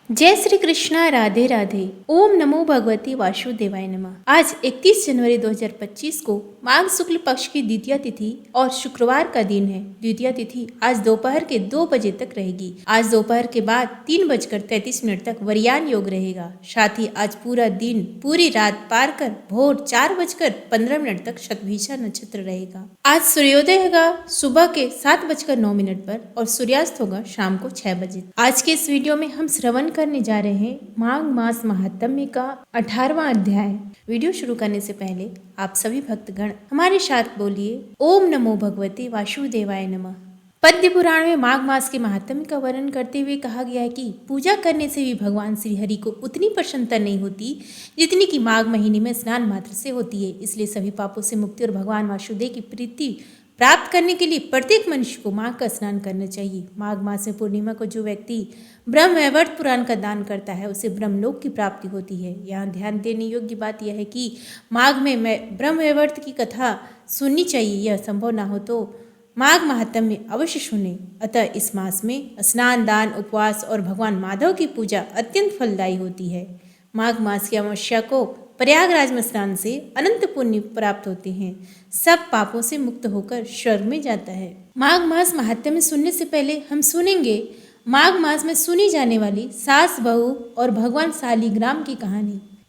जय श्री कृष्णा, राधे राधे। ओम नमो भगवती वासुदेवाय नमः। आज 31 जनवरी 2025 को माघ शुक्ल पक्ष की द्वितीय तिथि और शुक्रवार का दिन है। द्वितीय तिथि आज दोपहर के 2 बजे तक रहेगी। आज दोपहर के बाद 3:33 तक वरयान योग रहेगा। साथ ही आज पूरा दिन पूरी रात पार कर भोर 4:15 तक शतभिषा नक्षत्र रहेगा। आज सूर्योदय होगा सुबह के 7:09 पर और सूर्यास्त होगा शाम को 6 बजे। आज के इस वीडियो में हम श्रवण करने जा रहे हैं माघ मास महात्म्य का 18वां अध्याय। वीडियो शुरू करने से पहले आप सभी भक्तगण हमारे साथ बोलिए ओम नमो भगवते वासुदेवाय नमः। पद्म पुराण में माघ मास के महात्म्य का वर्णन करते हुए कहा गया है कि पूजा करने से भी भगवान श्री हरि को उतनी प्रसन्नता नहीं होती जितनी कि माघ महीने में स्नान मात्र से होती है। इसलिए सभी पापों से मुक्ति और भगवान वासुदेव की प्रीति प्राप्त करने के लिए प्रत्येक मनुष्य को माघ का स्नान करना चाहिए। माघ मास में पूर्णिमा को जो व्यक्ति ब्रह्म वैवर्त पुराण का दान करता है उसे ब्रह्मलोक की प्राप्ति होती है। यहाँ ध्यान देने योग्य बात यह है कि माघ में ब्रह्म वैवर्त की कथा सुननी चाहिए। यह संभव ना हो तो माघ महात्म्य अवश्य सुने। अतः इस मास में स्नान, दान, उपवास और भगवान माधव की पूजा अत्यंत फलदायी होती है। माघ मास की अमावस्या को प्रयागराज में स्नान से अनंत पुण्य प्राप्त होते हैं। सब पापों से मुक्त होकर स्वर्ग में जाता है। माघ मास महात्म्य सुनने से पहले हम सुनेंगे माघ मास में सुनी जाने वाली सास बहू और भगवान शालिग्राम की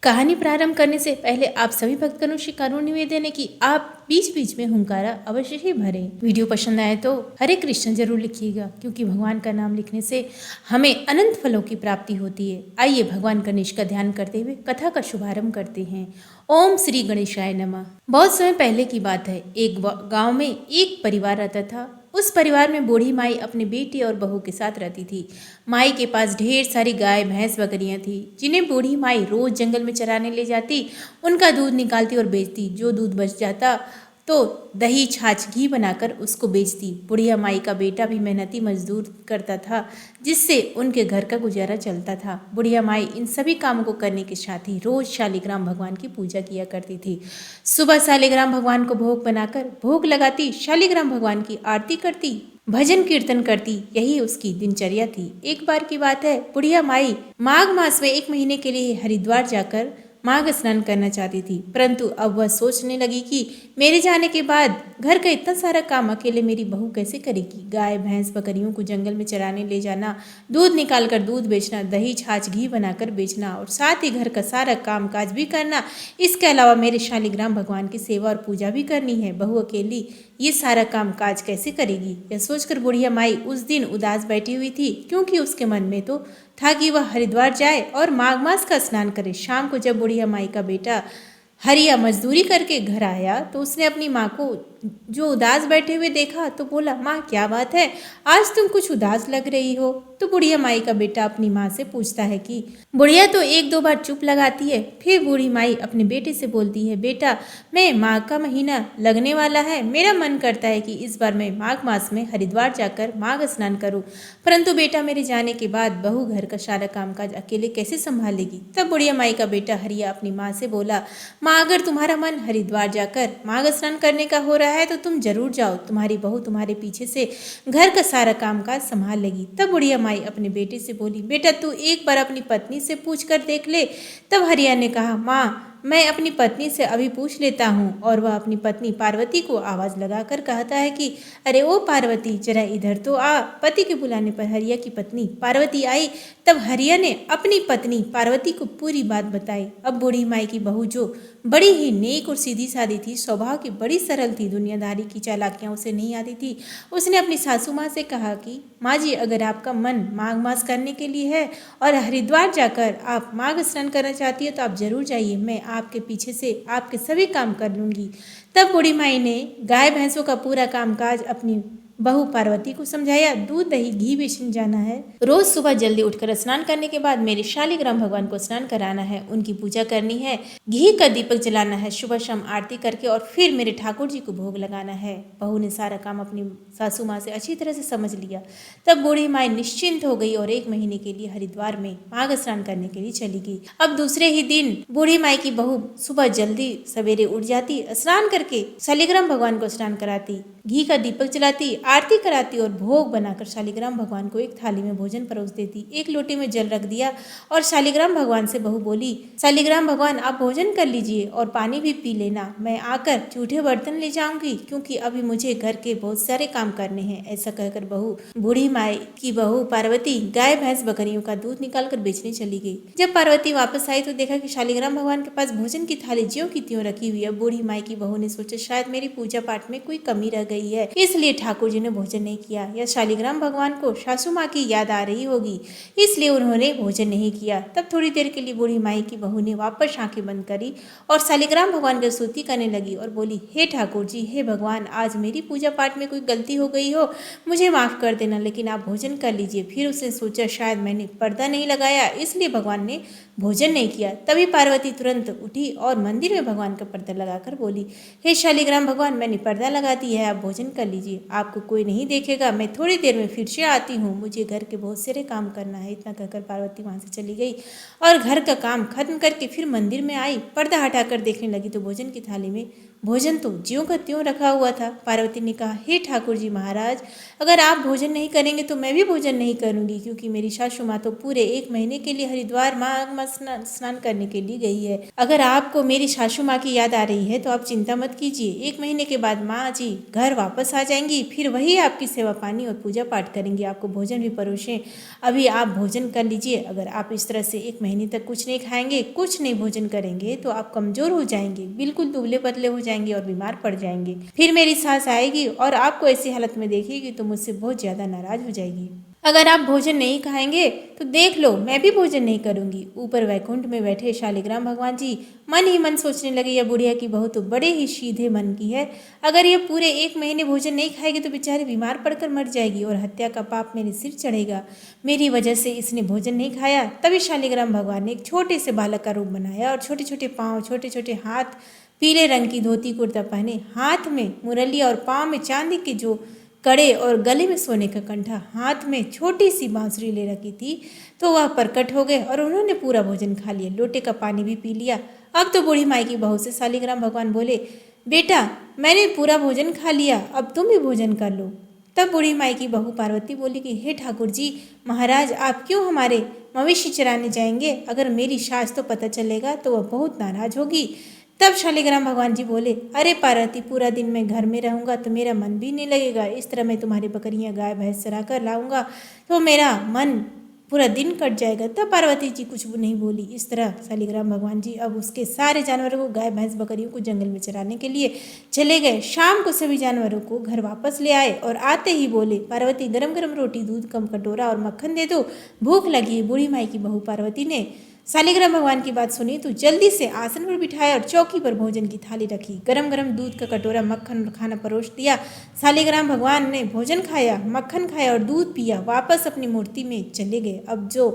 कहानी प्रारंभ करने से पहले आप सभी भक्तगणों से करुण निवेदन है कि आप बीच बीच में हुंकारा अवश्य ही भरें। वीडियो पसंद आए तो हरे कृष्ण जरूर लिखिएगा, क्योंकि भगवान का नाम लिखने से हमें अनंत फलों की प्राप्ति होती है। आइए भगवान गणेश का ध्यान करते हुए कथा का शुभारंभ करते हैं। ओम श्री गणेशाय नमः। बहुत समय पहले की बात है। एक गाँव में एक परिवार रहता था। उस परिवार में बूढ़ी माई अपने बेटी और बहू के साथ रहती थी। माई के पास ढेर सारी गाय, भैंस, बकरियां थी, जिन्हें बूढ़ी माई रोज जंगल में चराने ले जाती, उनका दूध निकालती और बेचती। जो दूध बच जाता तो दही, छाछ, घी बनाकर उसको बेचती। बुढ़िया माई का बेटा भी मेहनती मजदूर करता था, जिससे उनके घर का गुजारा चलता था। बुढ़िया माई इन सभी कामों को करने के साथ ही रोज शालिग्राम भगवान की पूजा किया करती थी। सुबह शालिग्राम भगवान को भोग बनाकर भोग लगाती, शालिग्राम भगवान की आरती करती, भजन कीर्तन करती। यही उसकी दिनचर्या थी। एक बार की बात है, बुढ़िया माई माघ मास में 1 महीने के लिए हरिद्वार जाकर माघ स्नान करना चाहती थी, परंतु अब वह सोचने लगी कि मेरे जाने के बाद घर का इतना सारा काम अकेले मेरी बहू कैसे करेगी। गाय, भैंस, बकरियों को जंगल में चराने ले जाना, दूध निकालकर दूध बेचना, दही, छाछ, घी बनाकर बेचना और साथ ही घर का सारा काम काज भी करना। इसके अलावा मेरे शालिग्राम भगवान की सेवा और पूजा भी करनी है। बहू अकेली ये सारा काम काज कैसे करेगी। यह सोचकर बुढ़िया माई उस दिन उदास बैठी हुई थी, क्योंकि उसके मन में तो था कि वह हरिद्वार जाए और माघ मास का स्नान करे। शाम को जब बुढ़िया माई का बेटा हरिया मजदूरी करके घर आया तो उसने अपनी माँ को जो उदास बैठे हुए देखा तो बोला, माँ क्या बात है, आज तुम कुछ उदास लग रही हो। तो बुढ़िया माई का बेटा अपनी माँ से पूछता है कि बुढ़िया तो 1-2 बार चुप लगाती है। फिर बूढ़ी माई अपने बेटे से बोलती है, बेटा मैं माघ का महीना लगने वाला है, मेरा मन करता है कि इस बार मैं माघ मास में हरिद्वार जाकर माघ स्नान करूं, परंतु बेटा मेरे जाने के बाद बहू घर का सारा कामकाज अकेले कैसे संभालेगी। तब बुढ़िया माई का बेटा हरिया अपनी माँ से बोला, माँ अगर तुम्हारा मन हरिद्वार जाकर माघ स्नान करने का हो रहा है तो तुम जरूर जाओ, तुम्हारी बहू तुम्हारे पीछे से घर का सारा कामकाज संभाल लेगी। तब बुढ़िया माई अपने बेटे से बोली, बेटा तू एक बार अपनी पत्नी से पूछ कर देख ले। तब हरिया ने कहा, माँ मैं अपनी पत्नी से अभी पूछ लेता हूँ। और वह अपनी पत्नी पार्वती को आवाज लगाकर कहता है कि अरे ओ पार्वती जरा इधर तो आ। पति के बुलाने पर हरिया की पत्नी पार्वती आई। तब हरिया ने अपनी पत्नी पार्वती को पूरी बात बताई। अब बूढ़ी माई की बहू जो बड़ी ही नेक और सीधी सादी थी, स्वभाव की बड़ी सरल थी, दुनियादारी की चालाकियां उसे नहीं आती थी, उसने अपनी सासू माँ से कहा कि माँ जी अगर आपका मन माघ मास करने के लिए है और हरिद्वार जाकर आप माघ स्नान करना चाहती है तो आप जरूर जाइए, मैं आपके पीछे से आपके सभी काम कर लूँगी। तब बूढ़ी माई ने गाय भैंसों का पूरा कामकाज अपनी बहू पार्वती को समझाया। दूध, दही, घी बेचने जाना है, रोज सुबह जल्दी उठकर स्नान करने के बाद मेरे शालिग्राम भगवान को स्नान कराना है, उनकी पूजा करनी है, घी का दीपक जलाना है, सुबह शाम आरती करके और फिर मेरे ठाकुर जी को भोग लगाना है। बहू ने सारा काम अपनी सासू माँ से अच्छी तरह से समझ लिया। तब बूढ़ी माई निश्चिंत हो गई और 1 महीने के लिए हरिद्वार में माघ स्नान करने के लिए चली गई। अब दूसरे ही दिन बूढ़ी माई की बहू सुबह जल्दी सवेरे उठ जाती, स्नान करके शालिग्राम भगवान को स्नान कराती, घी का दीपक जलाती, आरती कराती और भोग बनाकर शालिग्राम भगवान को एक थाली में भोजन परोस देती। एक लोटे में जल रख दिया और शालिग्राम भगवान से बहू बोली, शालिग्राम भगवान आप भोजन कर लीजिए और पानी भी पी लेना, मैं आकर जूठे बर्तन ले जाऊंगी क्योंकि अभी मुझे घर के बहुत सारे काम करने हैं। ऐसा कहकर बहू बूढ़ी माई की बहू पार्वती गाय भैंस बकरियों का दूध निकाल कर बेचने चली गई। जब पार्वती वापस आई तो देखा कि शालिग्राम भगवान के पास भोजन की थाली ज्यों की त्यों रखी हुई है। बूढ़ी माई की बहू ने सोचा शायद मेरी पूजा पाठ में कोई कमी रह गई है, इसलिए ठाकुर जी ने भोजन नहीं किया, या शालिग्राम भगवान को सासू माँ की याद आ रही होगी इसलिए उन्होंने भोजन नहीं किया। तब थोड़ी देर के लिए बूढ़ी माई की बहू ने वापस आंखें बंद करी और शालिग्राम भगवान की स्तुति करने लगी और बोली, हे ठाकुर जी, हे भगवान, आज मेरी पूजा पाठ में कोई गलती हो गई हो, मुझे माफ कर देना, लेकिन आप भोजन कर लीजिए। फिर उसने सोचा शायद मैंने पर्दा नहीं लगाया इसलिए भगवान ने भोजन नहीं किया। तभी पार्वती तुरंत उठी और मंदिर में भगवान का पर्दा लगाकर बोली, हे शालिग्राम भगवान, मैंने पर्दा लगा दी है, आप भोजन कर लीजिए, आपको कोई नहीं देखेगा, मैं थोड़ी देर में फिर से आती हूँ, मुझे घर के बहुत सारे काम करना है। इतना कहकर पार्वती वहाँ से चली गई और घर का काम खत्म करके फिर मंदिर में आई। पर्दा हटाकर देखने लगी तो भोजन की थाली में भोजन तो ज्यों का त्यों रखा हुआ था। पार्वती ने कहा, हे ठाकुर जी महाराज, अगर आप भोजन नहीं करेंगे तो मैं भी भोजन नहीं करूंगी, क्योंकि मेरी सासू माँ तो पूरे 1 महीने के लिए हरिद्वार माँ स्नान करने के लिए गई है। अगर आपको मेरी सासू माँ की याद आ रही है तो आप चिंता मत कीजिए, 1 महीने के बाद माँ जी घर वापस आ जाएंगी, फिर वही आपकी सेवा पानी और पूजा पाठ करेंगी, आपको भोजन भी परोसें। अभी आप भोजन कर लीजिए। अगर आप इस तरह से 1 महीने तक कुछ नहीं खाएंगे, कुछ नहीं भोजन करेंगे तो आप कमजोर हो जाएंगे, बिल्कुल दुबले पतले हो जाएंगे और बीमार पड़ जाएंगे। फिर मेरी सास आएगी और आपको ऐसी हालत में देखेगी तो मुझसे बहुत ज्यादा नाराज हो जाएगी। अगर आप भोजन नहीं खाएंगे तो देख लो मैं भी भोजन नहीं करूंगी। ऊपर वैकुंठ में बैठे शालिग्राम भगवान जी मन ही मन सोचने लगे, यह बुढ़िया की बहू तो बड़े ही सीधे मन की है, अगर ये पूरे 1 महीने भोजन नहीं खाएगी तो बेचारी बीमार पड़कर मर जाएगी और हत्या का पाप मेरे सिर चढ़ेगा, मेरी वजह से इसने भोजन नहीं खाया। तभी शालिग्राम भगवान ने एक छोटे से बालक का रूप बनाया और छोटे छोटे पाँव, छोटे छोटे हाथ, पीले रंग की धोती कुर्ता पहने, हाथ में मुरली और पाँव में चांदी के जो कड़े और गले में सोने का कंठा, हाथ में छोटी सी बांसुरी ले रखी थी, तो वह प्रकट हो गए और उन्होंने पूरा भोजन खा लिया, लोटे का पानी भी पी लिया। अब तो बूढ़ी माई की बहू से शालिग्राम भगवान बोले, बेटा मैंने पूरा भोजन खा लिया, अब तुम भी भोजन कर लो। तब बूढ़ी माई की बहू पार्वती बोली कि हे ठाकुर जी महाराज, आप क्यों हमारे मवेशी चराने जाएंगे, अगर मेरी सास तो पता चलेगा तो वह बहुत नाराज होगी। तब शालिग्राम भगवान जी बोले, अरे पार्वती, पूरा दिन मैं घर में रहूंगा तो मेरा मन भी नहीं लगेगा, इस तरह मैं तुम्हारी बकरियां गाय भैंस चरा कर लाऊंगा तो मेरा मन पूरा दिन कट जाएगा। तब पार्वती जी कुछ नहीं बोली। इस तरह शालिग्राम भगवान जी अब उसके सारे जानवरों को, गाय भैंस बकरियों को जंगल में चराने के लिए चले गए। शाम को सभी जानवरों को घर वापस ले आए और आते ही बोले, पार्वती गरम गरम रोटी, दूध कम कटोरा और मक्खन दे दो, भूख लगी है। बूढ़ी माई की बहू पार्वती ने शालिग्राम भगवान की बात सुनी तो जल्दी से आसन पर बिठाया और चौकी पर भोजन की थाली रखी, गरम गरम दूध का कटोरा, मक्खन और खाना परोस दिया। शालिग्राम भगवान ने भोजन खाया, मक्खन खाया और दूध पिया, वापस अपनी मूर्ति में चले गए। अब जो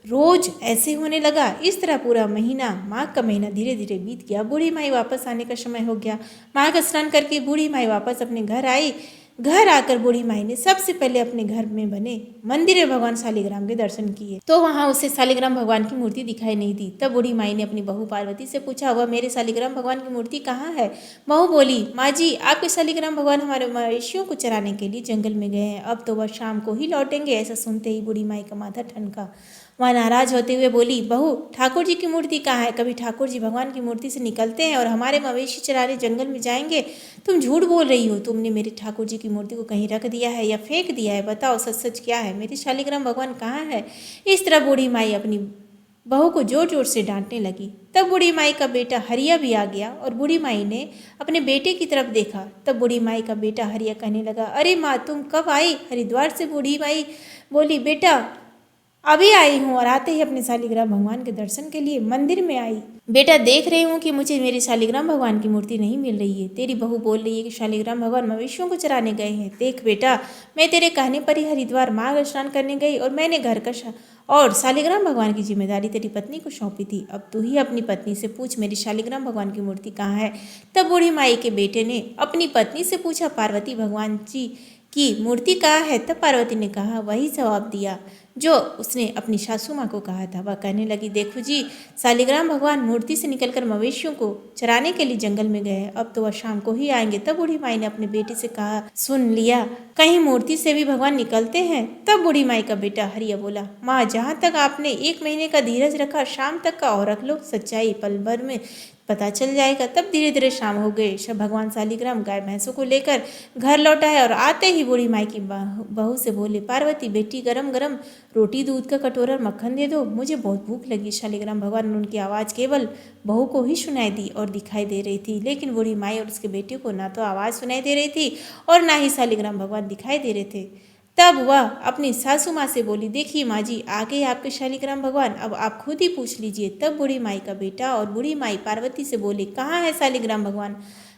रोज ऐसे होने लगा, इस तरह पूरा महीना, माघ का महीना धीरे धीरे बीत गया। बूढ़ी माई वापस आने का समय हो गया। माघ स्नान करके बूढ़ी माई वापस अपने घर आई। घर आकर बूढ़ी माई ने सबसे पहले अपने घर में बने मंदिर में भगवान शालिग्राम के दर्शन किए, तो वहां उसे शालिग्राम भगवान की मूर्ति दिखाई नहीं दी। तब बूढ़ी माई ने अपनी बहू पार्वती से पूछा, वह मेरे शालिग्राम भगवान की मूर्ति कहाँ है। बहू बोली, माँ जी आपके शालिग्राम भगवान हमारे मवेशियों को चराने के लिए जंगल में गए हैं, अब तो वह शाम को ही लौटेंगे। ऐसा सुनते ही बूढ़ी माई का माथा ठनका। वह नाराज होते हुए बोली, बहू ठाकुर जी की मूर्ति कहाँ है, कभी ठाकुर जी भगवान की मूर्ति से निकलते हैं और हमारे मवेशी चराने जंगल में जाएंगे। तुम झूठ बोल रही हो, तुमने मेरे ठाकुर जी की मूर्ति को कहीं रख दिया है या फेंक दिया है, बताओ सच सच क्या है, मेरे शालिग्राम भगवान कहाँ है। इस तरह बूढ़ी माई अपनी बहू को जोर जोर से डांटने लगी। तब बूढ़ी माई का बेटा हरिया भी आ गया और बूढ़ी माई ने अपने बेटे की तरफ देखा। तब बूढ़ी माई का बेटा हरिया कहने लगा, अरे माँ तुम कब आई हरिद्वार से। बूढ़ी माई बोली, बेटा अभी आई हूँ, और आते ही अपने शालिग्राम भगवान के दर्शन के लिए मंदिर में आई। बेटा देख रही हूँ कि मुझे मेरे शालिग्राम भगवान की मूर्ति नहीं मिल रही है। तेरी बहू बोल रही है कि शालिग्राम भगवान मवेशियों को चराने गए हैं। देख बेटा, मैं तेरे कहने पर ही हरिद्वार माघ स्नान करने गई और मैंने घर का और शालिग्राम भगवान की जिम्मेदारी तेरी पत्नी को सौंपी थी। अब तू ही अपनी पत्नी से पूछ मेरी शालिग्राम भगवान की मूर्ति कहाँ है। तब बूढ़ी माई के बेटे ने अपनी पत्नी से पूछा, पार्वती भगवान जी की मूर्ति कहाँ है। तब पार्वती ने कहा, वही जवाब दिया जो उसने अपनी सासू माँ को कहा था। वह कहने लगी, देखो जी, शालिग्राम भगवान मूर्ति से निकलकर मवेशियों को चराने के लिए जंगल में गए हैं, अब तो वह शाम को ही आएंगे। तब बूढ़ी माई ने अपने बेटे से कहा, सुन लिया, कहीं मूर्ति से भी भगवान निकलते हैं? तब बूढ़ी माई का बेटा हरिया बोला, माँ, जहाँ तक आपने 1 महीने का धीरज रखा, शाम तक का और रख लो, सच्चाई पल भर में पता चल जाएगा। तब धीरे धीरे शाम हो गई। सब भगवान शालिग्राम गाय भैंसों को लेकर घर लौटा है और आते ही बूढ़ी माई की बहू से बोले, पार्वती बेटी, गरम गरम रोटी, दूध का कटोरा, मक्खन दे दो, मुझे बहुत भूख लगी। शालिग्राम भगवान ने उनकी आवाज़ केवल बहू को ही सुनाई दी और दिखाई दे रही थी, लेकिन बूढ़ी माई और उसके बेटे को ना तो आवाज़ सुनाई दे रही थी और ना ही शालिग्राम भगवान दिखाई दे रहे थे। तब वह अपनी सासू माँ से बोली, देखिए माँ जी, आ गए आपके शालिग्राम भगवान, अब आप खुद ही पूछ लीजिए। तब बूढ़ी माई का बेटा और बूढ़ी माई पार्वती से बोले, कहाँ है शालिग्राम भगवान?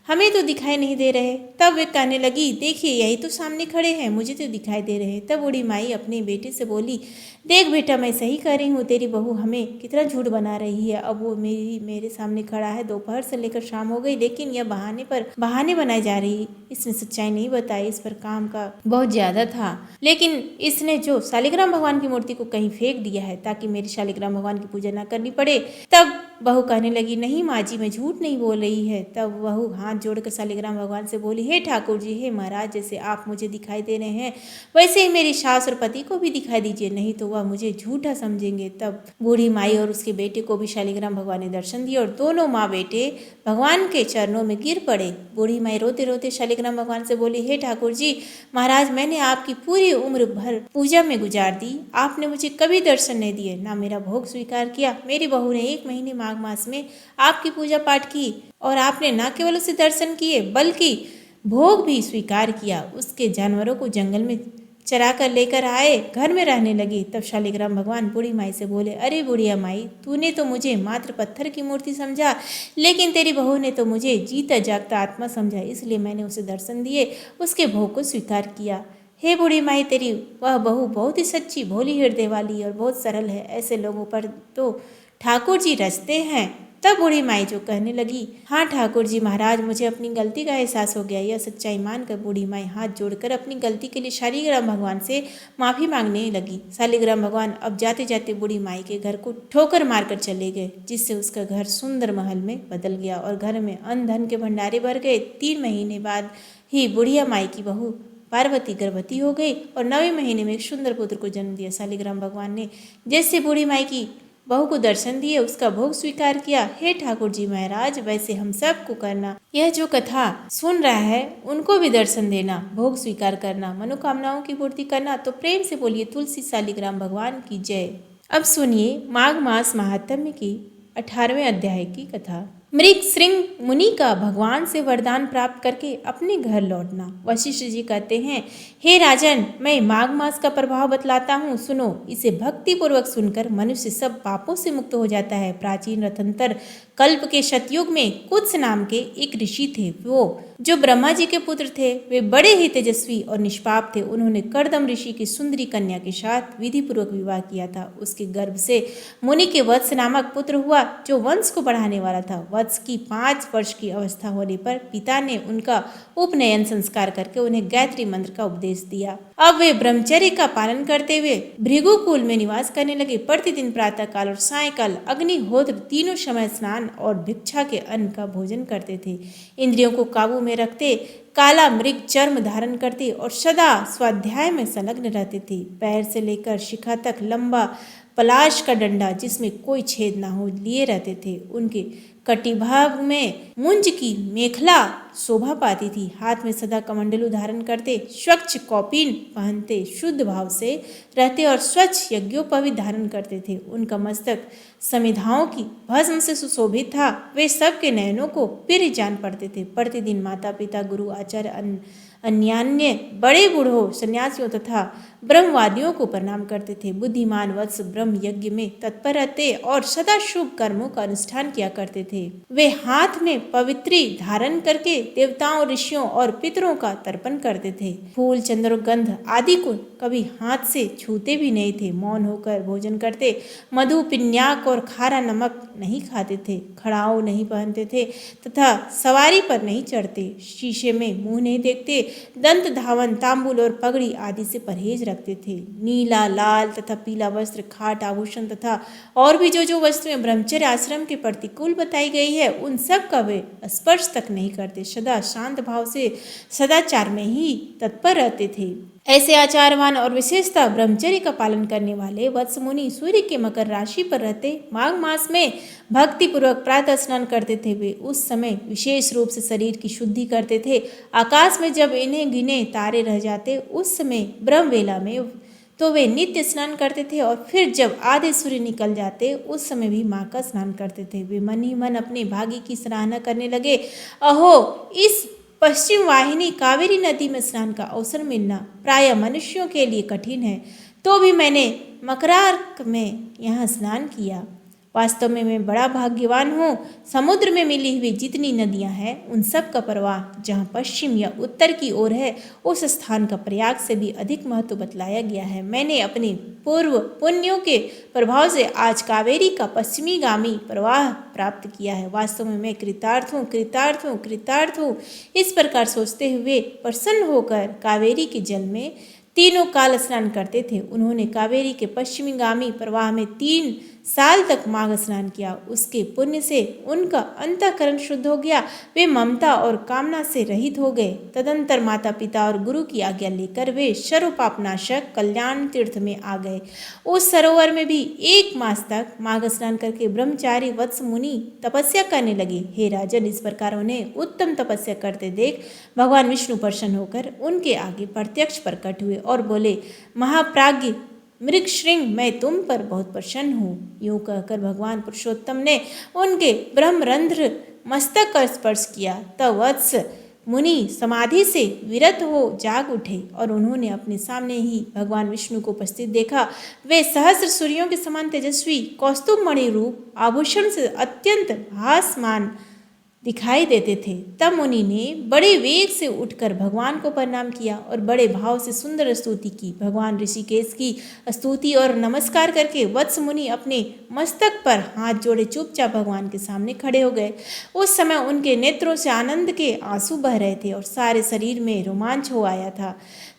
हमें तो दिखाई नहीं दे रहे। तब वे कहने लगी, देखिए यही तो सामने खड़े हैं, मुझे तो दिखाई दे रहे हैं। तब बूढ़ी माई अपने बेटे से बोली, देख बेटा, मैं सही कह रही हूँ, तेरी बहू हमें कितना झूठ बना रही है। अब वो मेरे सामने खड़ा है, दोपहर से लेकर शाम हो गई, लेकिन यह बहाने बनाई जा रही। इसने सच्चाई नहीं बताई, इस पर काम का बहुत ज्यादा था, लेकिन इसने जो शालिग्राम भगवान की मूर्ति को कहीं फेंक दिया है ताकि मेरी शालिग्राम भगवान की पूजा न करनी पड़े। तब बहू कहने लगी, नहीं माँ जी, मैं झूठ नहीं बोल रही है। तब बहू हाथ जोड़कर शालिग्राम भगवान से बोली, हे ठाकुर जी, हे महाराज, जैसे आप मुझे दिखाई दे रहे हैं वैसे ही मेरी सास और पति को भी दिखाई दीजिए, नहीं तो वह मुझे झूठा समझेंगे। तब बूढ़ी माई और उसके बेटे को भी शालिग्राम भगवान ने दर्शन दिए और दोनों माँ बेटे भगवान के चरणों में गिर पड़े। बूढ़ी माई रोते रोते शालिग्राम भगवान से बोली, हे ठाकुर जी महाराज, मैंने आपकी पूरी उम्र भर पूजा में गुजार दी, आपने मुझे कभी दर्शन नहीं दिए, ना मेरा भोग स्वीकार किया। मेरी बहू ने 1 महीने माघ मास में आपकी पूजा पाठ की और आपने न केवल उसे दर्शन किए बल्कि भोग भी स्वीकार किया। उसके जानवरों को जंगल में चरा कर लेकर आए, घर में रहने लगी। तब शालिग्राम भगवान बूढ़ी माई से बोले, अरे बुढ़िया माई, तूने तो मुझे मात्र पत्थर की मूर्ति समझा, लेकिन तेरी बहू ने तो मुझे जीता जागता आत्मा समझा, इसलिए मैंने उसे दर्शन दिए, उसके भोग को स्वीकार किया। हे बूढ़ी माई, तेरी वह बहू बहुत ही सच्ची, भोली हृदय वाली और बहुत सरल है, ऐसे लोगों पर तो ठाकुर जी रचते हैं। तब बूढ़ी माई जो कहने लगी, हाँ ठाकुर जी महाराज, मुझे अपनी गलती का एहसास हो गया। यह सच्चाई मानकर बूढ़ी माई हाथ जोड़कर अपनी गलती के लिए शालिग्राम भगवान से माफी मांगने लगी। शालिग्राम भगवान अब जाते जाते बूढ़ी माई के घर को ठोकर मारकर चले गए, जिससे उसका घर सुंदर महल में बदल गया और घर में अन्न धन के भंडारे भर गए। 3 महीने बाद ही बुढ़िया माई की बहू पार्वती गर्भवती हो गई और 9वें महीने में एक सुंदर पुत्र को जन्म दिया। शालिग्राम भगवान ने जैसे बूढ़ी माई की बहू को दर्शन दिए, उसका भोग स्वीकार किया। हे ठाकुर जी महाराज, वैसे हम सबको करना, यह जो कथा सुन रहा है उनको भी दर्शन देना, भोग स्वीकार करना, मनोकामनाओं की पूर्ति करना। तो प्रेम से बोलिए तुलसी शालिग्राम भगवान की जय। अब सुनिए माघ मास महात्म्य की 18वें अध्याय की कथा। मृग श्रृंग मुनि का भगवान से वरदान प्राप्त करके अपने घर लौटना। वशिष्ठ जी कहते हैं, हे राजन, मैं माघ मास का प्रभाव बतलाता हूँ, सुनो। इसे भक्ति पूर्वक सुनकर मनुष्य सब पापों से मुक्त हो जाता है। प्राचीन रथंतर कल्प के शतयुग में कुत्स नाम के एक ऋषि थे। वो जो ब्रह्मा जी के पुत्र थे, वे बड़े ही तेजस्वी और निष्पाप थे। उन्होंने कर्दम ऋषि की सुंदरी कन्या के साथ विधि पूर्वक विवाह किया था। उसके गर्भ से मुनि के वत्स नामक पुत्र हुआ, जो वंश को बढ़ाने वाला था। वत्स की 5 वर्ष की अवस्था होने पर पिता ने उनका उपनयन संस्कार करके उन्हें गायत्री मंत्र का उपदेश दिया। अब वे ब्रह्मचर्य का पालन करते हुए भृगुकुल में निवास करने लगे। प्रतिदिन प्रातः काल और सायंकाल अग्निहोत्र तीनों समय स्नान और भिक्षा के अन्न का भोजन करते थे। इंद्रियों को काबू में रखते, काला मृग चर्म धारण करते और सदा स्वाध्याय में संलग्न रहते थे। पैर से लेकर शिखा तक लंबा पलाश का डंडा, जिसमें कोई छेद ना हो, लिए रहते थे। उनके कटिभाग में मुंज की मेखला शोभा पाती थी। हाथ में सदा कमंडलू धारण करते, स्वच्छ कौपीन पहनते, शुद्ध भाव से रहते और स्वच्छ यज्ञोपवीत धारण करते थे। उनका मस्तक समिधाओं की भस्म से सुशोभित था। वे सबके नयनों को प्रिय जान पड़ते थे। प्रतिदिन माता पिता, गुरु, आचार्य, अन्यान्य बड़े बूढ़ों, सन्यासियों तथा ब्रह्मवादियों को प्रणाम करते थे। बुद्धिमान वत्स ब्रह्म यज्ञ में तत्पर रहते और सदा शुभ कर्मों का अनुष्ठान किया करते थे। थे। वे हाथ में पवित्री धारण करके देवताओं, ऋषियों और पितरों का तर्पण करते थे। फूल, चंद्र, गंध आदि को कभी हाथ से छूते भी नहीं थे। मौन होकर भोजन करते, मधु, पिन्याक और खारा नमक नहीं खाते थे, खड़ाऊ नहीं पहनते थे तथा सवारी पर नहीं चढ़ते, शीशे में मुंह नहीं देखते, दंत धावन, तांबुल और पगड़ी आदि से परहेज रखते थे। नीला, लाल तथा पीला वस्त्र, खाट, आभूषण तथा और भी जो वस्तुएं ब्रह्मचर्य आश्रम के प्रतिकूल बताई गई है, उन सब का वे स्पर्श तक नहीं करते। सदा शांत भाव से सदाचार में ही तत्पर रहते थे। ऐसे आचारवान और विशेषता ब्रह्मचर्य का पालन करने वाले वत्स मुनि सूर्य के मकर राशि पर रहते माघ मास में भक्ति पूर्वक प्रातः स्नान करते थे। वे उस समय विशेष रूप से शरीर की शुद्धि करते थे। आकाश में जब इन्हें गिने तारे रह जाते, उस समय ब्रह्म वेला में तो वे नित्य स्नान करते थे और फिर जब आधे सूर्य निकल जाते, उस समय भी माँ का स्नान करते थे। वे मन ही मन अपने भाग्य की सराहना करने लगे। अहो, इस पश्चिम वाहिनी कावेरी नदी में स्नान का अवसर मिलना प्राय मनुष्यों के लिए कठिन है, तो भी मैंने मकरार्क में यहाँ स्नान किया। वास्तव में मैं बड़ा भाग्यवान हूँ। समुद्र में मिली हुई जितनी नदियाँ हैं, उन सब का प्रवाह जहाँ पश्चिम या उत्तर की ओर है, उस स्थान का प्रयाग से भी अधिक महत्व बतलाया गया है। मैंने अपने पूर्व पुण्यों के प्रभाव से आज कावेरी का पश्चिमी गामी प्रवाह प्राप्त किया है। वास्तव में मैं कृतार्थ हूँ, कृतार्थ हूँ, कृतार्थ हूँ। इस प्रकार सोचते हुए प्रसन्न होकर कावेरी के जल में तीनों काल स्नान करते थे। उन्होंने कावेरी के पश्चिमी गामी प्रवाह में 3 साल तक माघ स्नान किया। उसके पुण्य से उनका अंतःकरण शुद्ध हो गया। वे ममता और कामना से रहित हो गए। तदंतर माता पिता और गुरु की आज्ञा लेकर वे सर्वपापनाशक कल्याण तीर्थ में आ गए। उस सरोवर में भी 1 मास तक माघ स्नान करके ब्रह्मचारी वत्स मुनि तपस्या करने लगे। हे राजन, इस प्रकार उन्हें उत्तम तपस्या करते देख भगवान विष्णु प्रसन्न होकर उनके आगे प्रत्यक्ष प्रकट हुए और बोले, महाप्राज्ञ मृगश्रृंग, मैं तुम पर बहुत प्रसन्न हूँ। यूं कहकर भगवान पुरुषोत्तम ने उनके ब्रह्मरंध्र मस्तक का स्पर्श किया। तब वत्स मुनि समाधि से विरत हो जाग उठे और उन्होंने अपने सामने ही भगवान विष्णु को उपस्थित देखा। वे सहस्र सूर्यों के समान तेजस्वी, कौस्तुभमणि रूप, आभूषण से अत्यंत भासमान दिखाई देते थे। तब मुनि ने बड़े वेग से उठकर भगवान को प्रणाम किया और बड़े भाव से सुंदर स्तुति की। भगवान ऋषिकेश की स्तुति और नमस्कार करके वत्स मुनि अपने मस्तक पर हाथ जोड़े चुपचाप भगवान के सामने खड़े हो गए। उस समय उनके नेत्रों से आनंद के आंसू बह रहे थे और सारे शरीर में रोमांच हो आया था।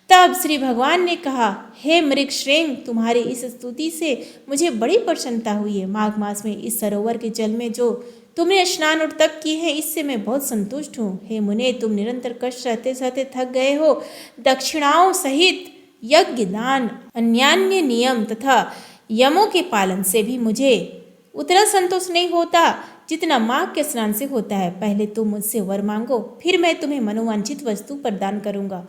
तब श्री भगवान ने कहा, हे मृगश्रृंग, तुम्हारी इस स्तुति से मुझे बड़ी प्रसन्नता हुई है। माघ मास में इस सरोवर के जल में जो तुमने स्नान और तप की है, इससे मैं बहुत संतुष्ट हूँ। हे मुने, तुम निरंतर कष्ट सहते सहते थक गए हो। दक्षिणाओं सहित यज्ञ, दान, अन्यान्य नियम तथा यमों के पालन से भी मुझे उतना संतोष नहीं होता जितना माघ के स्नान से होता है। पहले तुम मुझसे वर मांगो, फिर मैं तुम्हें मनोवांछित वस्तु प्रदान करूंगा।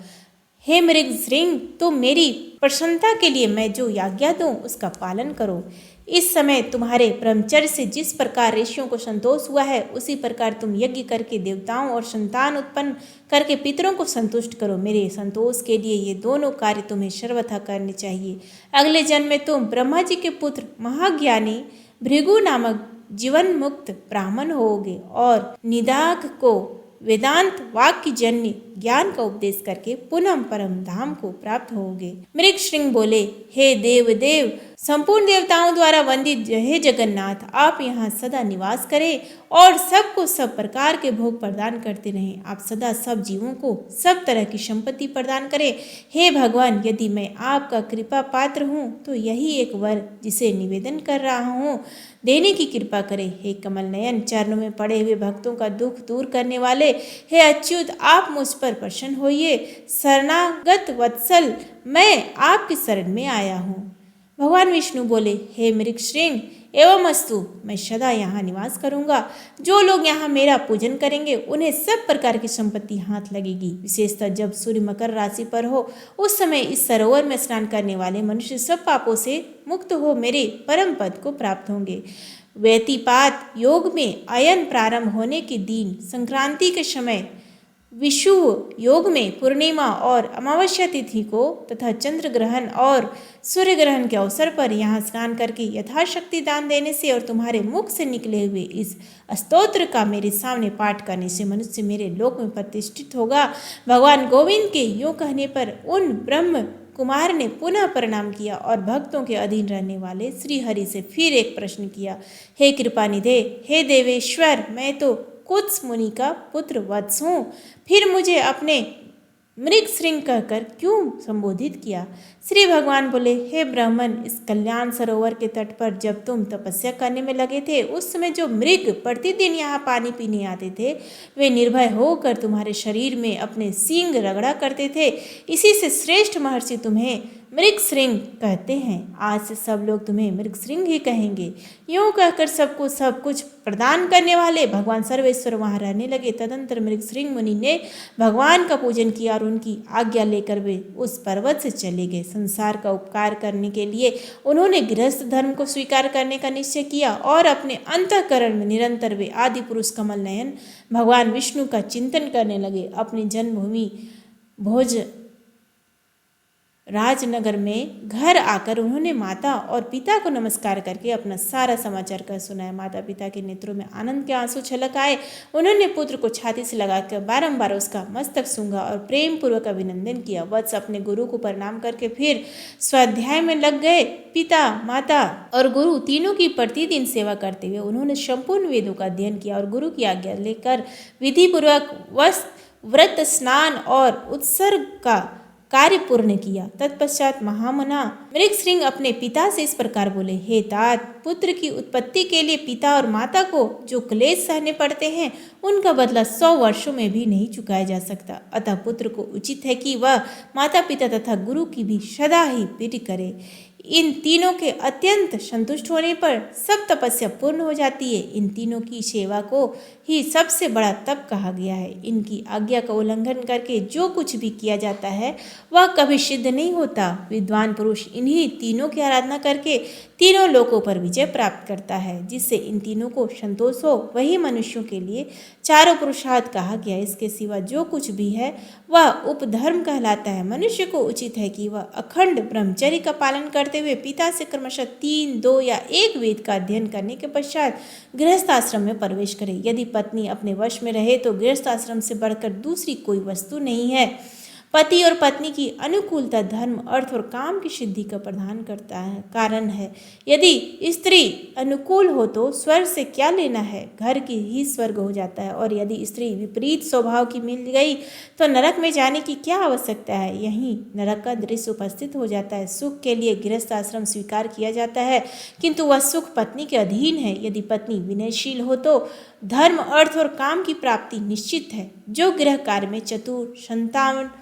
हे मृगश्रृंग, तुम मेरी प्रसन्नता के लिए मैं जो आज्ञा दूं उसका पालन करो। इस समय तुम्हारे ब्रह्मचर्य से जिस प्रकार ऋषियों को संतोष हुआ है, उसी प्रकार तुम यज्ञ करके देवताओं और संतान उत्पन्न करके पितरों को संतुष्ट करो। मेरे संतोष के लिए ये दोनों कार्य तुम्हें सर्वथा करने चाहिए। अगले जन्म में तुम ब्रह्मा जी के पुत्र महाज्ञानी भृगु नामक जीवन मुक्त ब्राह्मण होोगे और निदाघ को वेदांत वाक्य जन्य ज्ञान का उपदेश करके पुनः परम धाम को प्राप्त होगे। मृगश्रृंग बोले, हे देव देव, संपूर्ण देवताओं द्वारा वंदित हे जगन्नाथ, आप यहाँ सदा निवास करें और सबको सब प्रकार के भोग प्रदान करते रहें। आप सदा सब जीवों को सब तरह की संपत्ति प्रदान करें। हे भगवान, यदि मैं आपका कृपा पात्र हूँ तो यही एक वर जिसे निवेदन कर रहा हूँ देने की कृपा करें। हे कमल नयन, चरणों में पड़े हुए भक्तों का दुख दूर करने वाले हे अच्युत, आप मुझ पर प्रसन्न होइए। शरणागत वत्सल, मैं आपकी शरण में आया हूँ। भगवान विष्णु बोले, हे मृगश्रृंग, एवं अस्तु, मैं सदा यहाँ निवास करूँगा। जो लोग यहाँ मेरा पूजन करेंगे उन्हें सब प्रकार की संपत्ति हाथ लगेगी। विशेषतः जब सूर्य मकर राशि पर हो, उस समय इस सरोवर में स्नान करने वाले मनुष्य सब पापों से मुक्त हो मेरे परम पद को प्राप्त होंगे। व्यतिपात योग में अयन प्रारंभ होने के दिन संक्रांति के समय विषुव योग में पूर्णिमा और अमावस्या तिथि को तथा चंद्र ग्रहण और सूर्य ग्रहण के अवसर पर यहाँ स्नान करके यथाशक्ति दान देने से और तुम्हारे मुख से निकले हुए इस स्तोत्र का मेरे सामने पाठ करने से मनुष्य मेरे लोक में प्रतिष्ठित होगा। भगवान गोविंद के यूँ कहने पर उन ब्रह्म कुमार ने पुनः प्रणाम किया और भक्तों के अधीन रहने वाले श्री हरि से फिर एक प्रश्न किया, हे कृपानिधे, हे देवेश्वर, मैं तो कुत्स मुनि का पुत्र वत्स हूँ, फिर मुझे अपने मृग श्रृंग कहकर क्यों संबोधित किया। श्री भगवान बोले, हे ब्राह्मण, इस कल्याण सरोवर के तट पर जब तुम तपस्या करने में लगे थे उस समय जो मृग प्रतिदिन यहाँ पानी पीने आते थे वे निर्भय होकर तुम्हारे शरीर में अपने सींग रगड़ा करते थे। इसी से श्रेष्ठ महर्षि तुम्हें मृग श्रृंग कहते हैं। आज से सब लोग तुम्हें मृग श्रृंग ही कहेंगे। यूँ कहकर सबको सब कुछ प्रदान करने वाले भगवान सर्वेश्वर वहाँ रहने लगे। तदंतर मृग श्रृंग मुनि ने भगवान का पूजन किया और उनकी आज्ञा लेकर वे उस पर्वत से चले गए। संसार का उपकार करने के लिए उन्होंने गृहस्थ धर्म को स्वीकार करने का निश्चय किया और अपने अंतःकरण में निरंतर वे आदि पुरुष कमल नयन भगवान विष्णु का चिंतन करने लगे। अपनी जन्मभूमि भोज राजनगर में घर आकर उन्होंने माता और पिता को नमस्कार करके अपना सारा समाचार कह सुनाया। माता पिता के नेत्रों में आनंद के आंसू छलक आए। उन्होंने पुत्र को छाती से लगाकर बारंबार उसका मस्तक सूंघा और प्रेम पूर्वक अभिनंदन किया। वत्स अपने गुरु को प्रणाम करके फिर स्वाध्याय में लग गए। पिता, माता और गुरु तीनों की प्रतिदिन सेवा करते हुए उन्होंने संपूर्ण वेदों का अध्ययन किया और गुरु की आज्ञा लेकर विधि पूर्वक व्रत, स्नान और उत्सर्ग का कार्य पूर्ण किया। तत्पश्चात महामना मृग श्रृंग अपने पिता से इस प्रकार बोले, हे तात, पुत्र की उत्पत्ति के लिए पिता और माता को जो क्लेश सहने पड़ते हैं उनका बदला 100 वर्षों में भी नहीं चुकाया जा सकता। अतः पुत्र को उचित है कि वह माता पिता तथा गुरु की भी सदा ही प्रीति करे। इन तीनों के अत्यंत संतुष्ट होने पर सब तपस्या पूर्ण हो जाती है। इन तीनों की सेवा को ही सबसे बड़ा तप कहा गया है। इनकी आज्ञा का उल्लंघन करके जो कुछ भी किया जाता है वह कभी सिद्ध नहीं होता। विद्वान पुरुष इन्हीं तीनों की आराधना करके तीनों लोकों पर विजय प्राप्त करता है। जिससे इन तीनों को संतोष हो वही मनुष्यों के लिए चारों पुरुषार्थ कहा गया। इसके सिवा जो कुछ भी है वह उपधर्म कहलाता है। मनुष्य को उचित है कि वह अखंड ब्रह्मचर्य का पालन करते हुए पिता से क्रमशः 3, 2 या 1 वेद का अध्ययन करने के पश्चात गृहस्थ आश्रम में प्रवेश करे। यदि पत्नी अपने वश में रहे तो गृहस्थ आश्रम से बढ़कर दूसरी कोई वस्तु नहीं है। पति और पत्नी की अनुकूलता धर्म, अर्थ और काम की सिद्धि का प्रदान करता है कारण है। यदि स्त्री अनुकूल हो तो स्वर्ग से क्या लेना है, घर की ही स्वर्ग हो जाता है। और यदि स्त्री विपरीत स्वभाव की मिल गई तो नरक में जाने की क्या आवश्यकता है। यहीं नरक का दृश्य उपस्थित हो जाता है। सुख के लिए गृहस्थ आश्रम स्वीकार किया जाता है किंतु वह सुख पत्नी के अधीन है। यदि पत्नी विनयशील हो तो धर्म, अर्थ और काम की प्राप्ति निश्चित है। जो गृह कार्य में चतुर, संतानवती,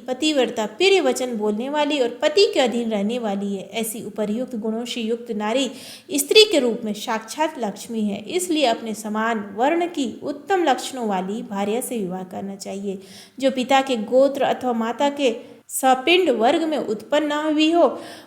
पतिव्रता, प्रिय वचन बोलने वाली और पति के अधीन रहने वाली है, ऐसी उपर्युक्त गुणों से युक्त नारी स्त्री के रूप में साक्षात लक्ष्मी है। इसलिए अपने समान वर्ण की उत्तम लक्षणों वाली भार्या से विवाह करना चाहिए। जो पिता के गोत्र अथवा माता के सपिंड वर्ग में उत्पन्न न हुई हो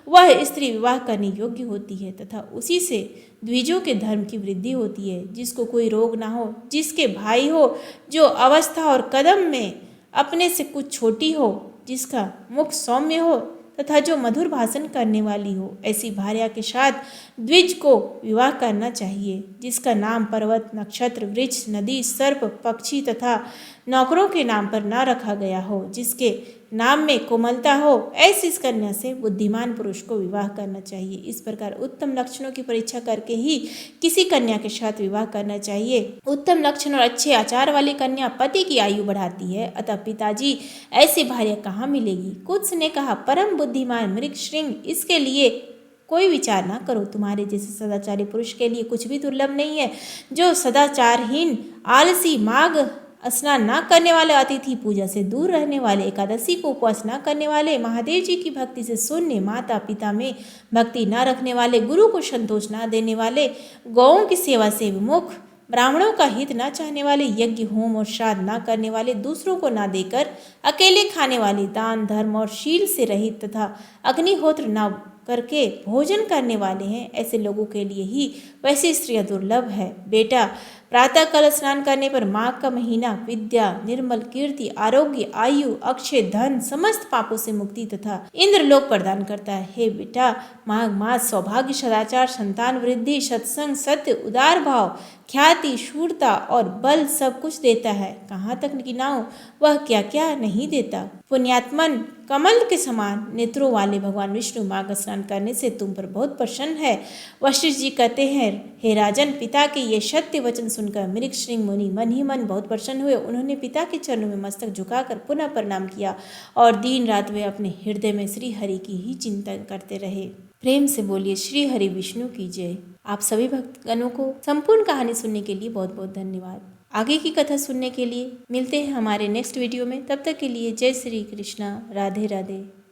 वह स्त्री विवाह करने योग्य होती है तथा उसी से द्विजों के धर्म की वृद्धि होती है। जिसको कोई रोग ना हो, जिसके भाई हो, जो अवस्था और कदम में अपने से कुछ छोटी हो, जिसका मुख सौम्य हो तथा जो मधुर भाषण करने वाली हो, ऐसी भार्या के साथ द्विज को विवाह करना चाहिए। जिसका नाम पर्वत, नक्षत्र, वृक्ष, नदी, सर्प, पक्षी तथा नौकरों के नाम पर न रखा गया हो, जिसके नाम में कोमलता हो, ऐसी इस कन्या से बुद्धिमान पुरुष को विवाह करना चाहिए। इस प्रकार उत्तम लक्षणों की परीक्षा करके ही किसी कन्या के साथ विवाह करना चाहिए। उत्तम लक्षण और अच्छे आचार वाली कन्या पति की आयु बढ़ाती है। अतः पिताजी, ऐसी भार्या कहाँ मिलेगी? कुत्स ने कहा, परम बुद्धिमान मृग श्रृंग, इसके लिए कोई विचार ना करो। तुम्हारे जैसे सदाचारी पुरुष के लिए कुछ भी दुर्लभ नहीं है। जो सदाचारहीन, आलसी, माघ स्नान न करने वाले, अतिथि पूजा से दूर रहने वाले, एकादशी को उपवास न करने वाले, महादेव जी की भक्ति से शून्य, माता पिता में भक्ति न रखने वाले, गुरु को संतोष न देने वाले, गौओं की सेवा से विमुख, ब्राह्मणों का हित न चाहने वाले, यज्ञ होम और श्राद्ध न करने वाले, दूसरों को न देकर अकेले खाने वाले, दान धर्म और शील से रहित तथा अग्निहोत्र न करके भोजन करने वाले हैं, ऐसे लोगों के लिए ही वैसी स्त्रियां दुर्लभ है। बेटा, प्रातः काल स्नान करने पर माघ का महीना विद्या, निर्मल कीर्ति, आरोग्य, आयु, अक्षय धन, समस्त पापों से मुक्ति तथा इंद्रलोक प्रदान करता है। हे बेटा, माघ मास सौभाग्य, सदाचार, संतान वृद्धि, सत्संग, सत्य, उदार भाव, ख्याति, शूरता और बल सब कुछ देता है। कहाँ तक गिनाऊं वह क्या क्या नहीं देता। पुण्यात्मन, कमल के समान नेत्रों वाले भगवान विष्णु माघ स्नान करने से तुम पर बहुत प्रसन्न है। वशिष्ठ जी कहते हैं, हे राजन, पिता के ये सत्य वचन सुनकर मृगश्रृंग मुनि मन ही मन बहुत प्रसन्न हुए। उन्होंने पिता के चरणों में मस्तक झुकाकर पुनः प्रणाम किया और दिन रात वे अपने हृदय में श्री हरि की ही चिंतन करते रहे। प्रेम से बोलिए श्री हरि विष्णु की जय। आप सभी भक्तगणों को संपूर्ण कहानी सुनने के लिए बहुत बहुत धन्यवाद। आगे की कथा सुनने के लिए मिलते हैं हमारे नेक्स्ट वीडियो में। तब तक के लिए जय श्री कृष्णा, राधे राधे।